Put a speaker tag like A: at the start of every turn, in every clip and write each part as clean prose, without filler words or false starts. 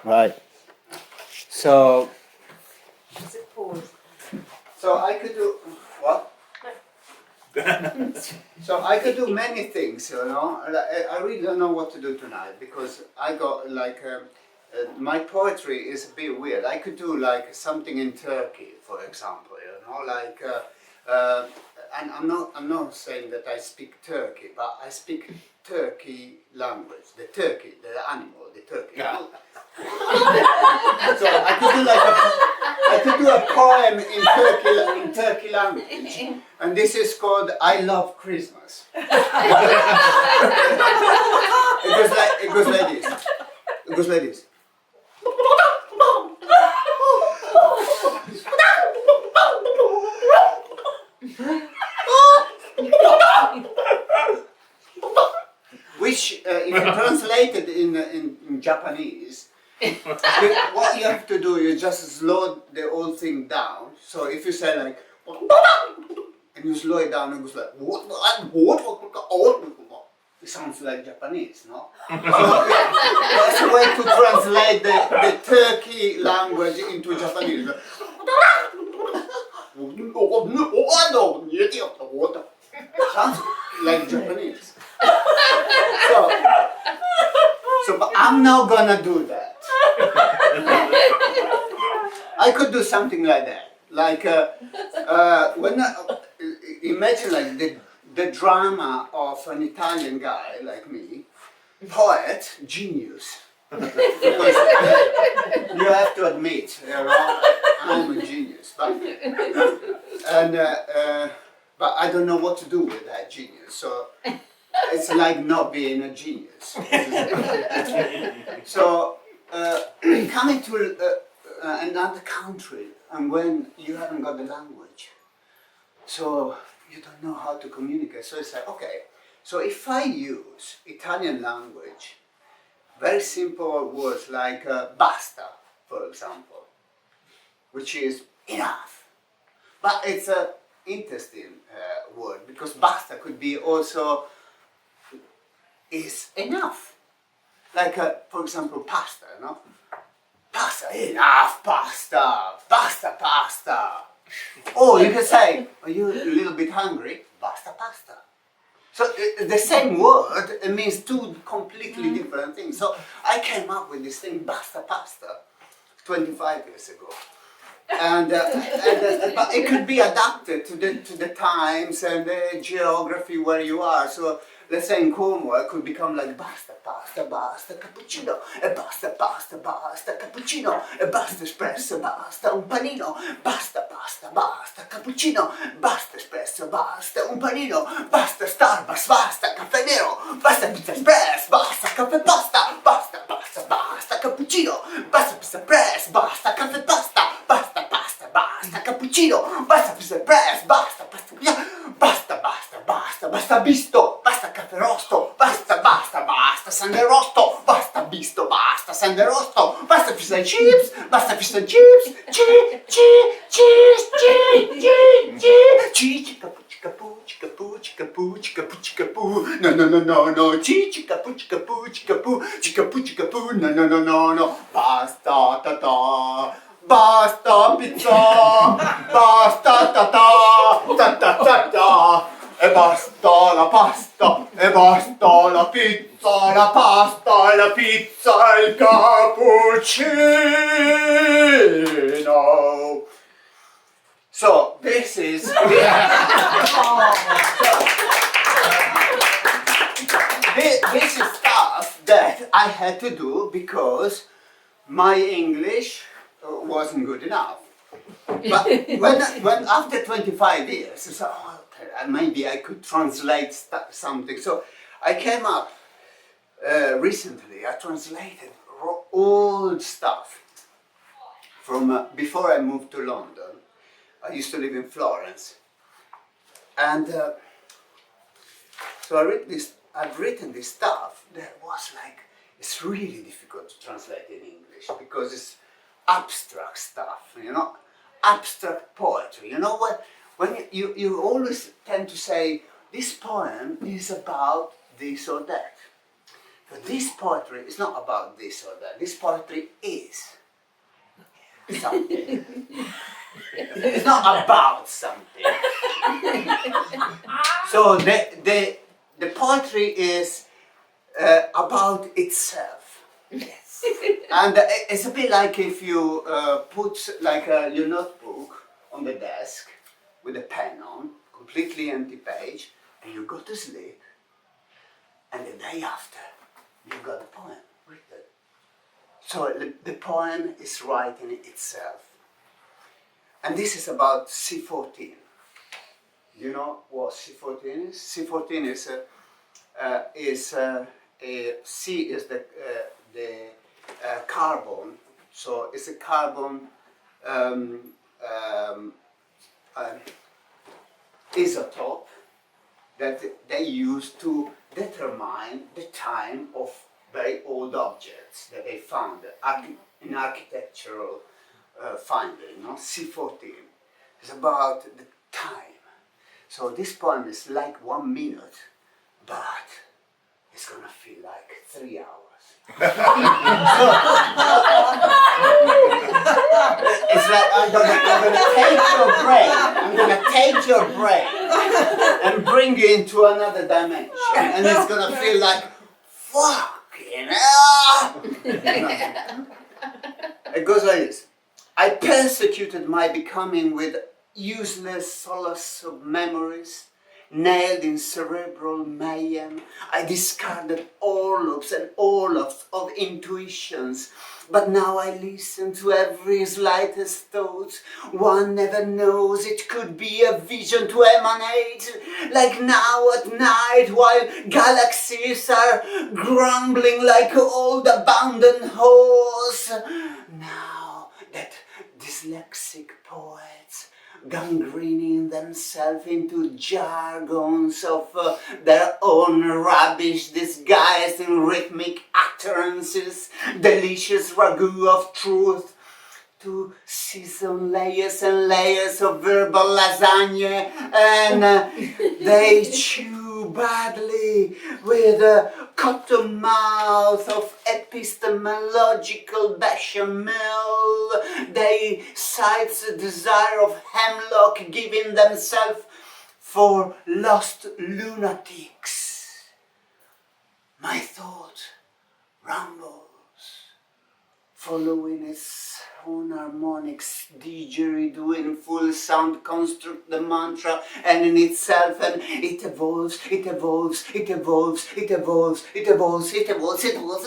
A: Right. So.
B: So I could do what? So I could do many things, you know. I really don't know what to do tonight because I got like my poetry is a bit weird. I could do like something in Turkey, for example, you know, like. And I'm not saying that I speak Turkey, but I speak Turkey language. The turkey, the animal, the turkey.
A: Yeah.
B: So I could do a poem in Turkey language, and this is called "I Love Christmas." It goes like this. It goes like this. Which, if you translate it in Japanese, what you have to do, you just slow the whole thing down. So if you say like, and you slow it down, it goes like, it sounds like Japanese, no? So that's a way to translate the Turkey language into Japanese. Sounds like Japanese. So, but I'm not gonna do that. I could do something like that. Like, imagine like the drama of an Italian guy like me, poet, genius. Because you have to admit, you know, I'm a genius. But I don't know what to do with that genius. So it's like not being a genius. So coming to another country, and when you haven't got the language, so you don't know how to communicate. So it's like, okay, so if I use Italian language, very simple words like basta, for example, which is enough. But it's an interesting word because basta could be also is enough. Like, for example, pasta, no? Pasta, enough pasta, basta pasta. Or you can say, are you a little bit hungry? Basta pasta. So the same word, it means two completely different things. So I came up with this thing, basta pasta, 25 years ago. But it could be adapted to the times and the geography where you are. So let's say in Cornwall, it could become like basta pasta, basta cappuccino, e basta pasta, basta cappuccino, e basta espresso, basta un panino, basta pasta, basta cappuccino, basta espresso, basta un panino, basta Starbucks, basta caffè nero, basta pizza express, basta caffè pasta, basta pasta, basta cappuccino, basta pizza express, basta caffè pasta, basta pasta, basta cappuccino, basta pizza express, basta pasta, basta basta basta, basta visto, basta caffè rosto, basta basta basta sande rosto, basta visto, basta sande rosto, basta fish and chips, basta fish and chips, no, basta ta. Basta pizza, basta ta, e basta la pasta, e basta la pizza, la pasta, la pizza, il cappuccino. So this is this is stuff that I had to do because my English wasn't good enough. But when after 25 years, I said, oh, okay, maybe I could translate something. So I came up recently. I translated old stuff from before I moved to London. I used to live in Florence, and so I've written this stuff that was like, it's really difficult to translate in English because it's abstract stuff, you know, abstract poetry. You know what? When you always tend to say this poem is about this or that. But this poetry is not about this or that. This poetry is something. It's not about something. So the poetry is about itself.
C: Yes.
B: And it's a bit like if you put like your notebook on the desk with a pen on, completely empty page, and you go to sleep, and the day after, you've got a poem written. So the poem is writing itself. And this is about C14. You know what C14 is? C14 is C is the carbon. So it's a carbon isotope that they use to determine the time of very old objects that they found in architectural finding. You know? C14 is about the time. So this poem is like 1 minute, but it's gonna feel like 3 hours. It's like I'm gonna take your brain and bring you into another dimension, and it's gonna feel like fucking hell. It goes like this. I persecuted my becoming with useless solace of memories, nailed in cerebral mayhem. I discarded orlops and orlops of intuitions, but now I listen to every slightest thought. One never knows, it could be a vision to emanate, like now at night while galaxies are grumbling like old abandoned halls. Now that dyslexic poets gangrening themselves into jargons of their own rubbish disguised in rhythmic utterances, delicious ragu of truth, to season layers and layers of verbal lasagna, and they chew badly with a cotton mouth of epistemological bechamel. They cite the desire of hemlock, giving themselves for lost lunatics. My thought rumbles, following its own harmonics, didgeridoo full sound construct the mantra and in itself, and it evolves, it evolves, it evolves, it evolves, it evolves, it evolves, it evolves.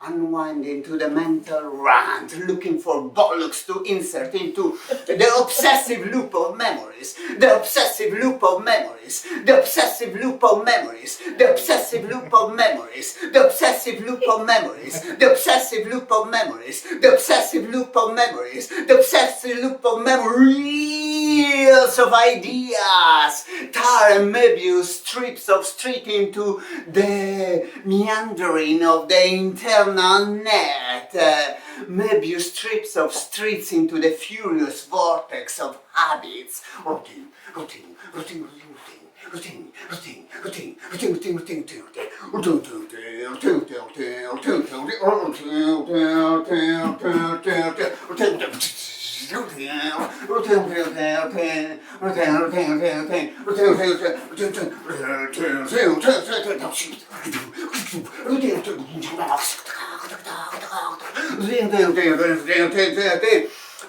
B: Unwinding to the mental rant, looking for bollocks to insert into the obsessive loop of memories, the obsessive loop of memories, the obsessive loop of memories, the obsessive loop of memories, the obsessive loop of memories, the obsessive loop of memories, the obsessive loop of memories, the obsessive loop of memories of ideas, tar and Möbius strips of street into the meandering of the internal net, Möbius strips of streets into the furious vortex of habits, routine, routine, routine, routine, routine, routine, routine, routine, routine,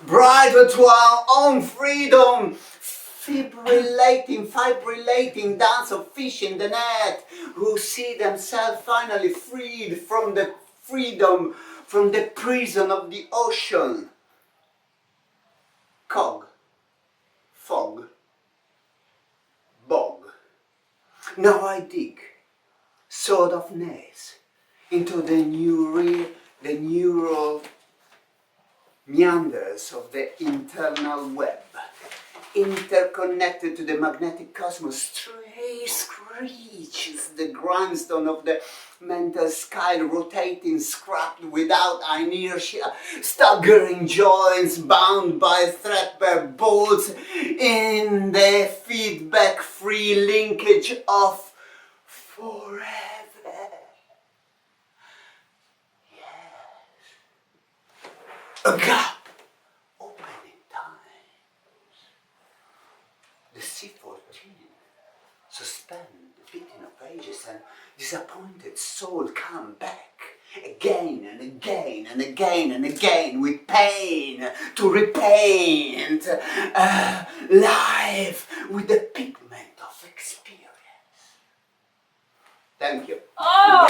B: bright to our own freedom, fibrillating dance of fish in the net, who see themselves finally freed from the freedom, from the prison of the ocean. Cog, fog, bog. Now I dig, sword of nails, into the neural meanders of the internal web, interconnected to the magnetic cosmos. Stray screeches the grindstone of the mental sky, rotating, scrapped without inertia, staggering joints bound by threadbare bolts in the feedback-free linkage of forever. Yes. A gap open in time. The C14 suspend the beating of ages, and disappointed soul come back again and again and again and again with pain to repaint life with the pigment of experience. Thank you.
C: Oh,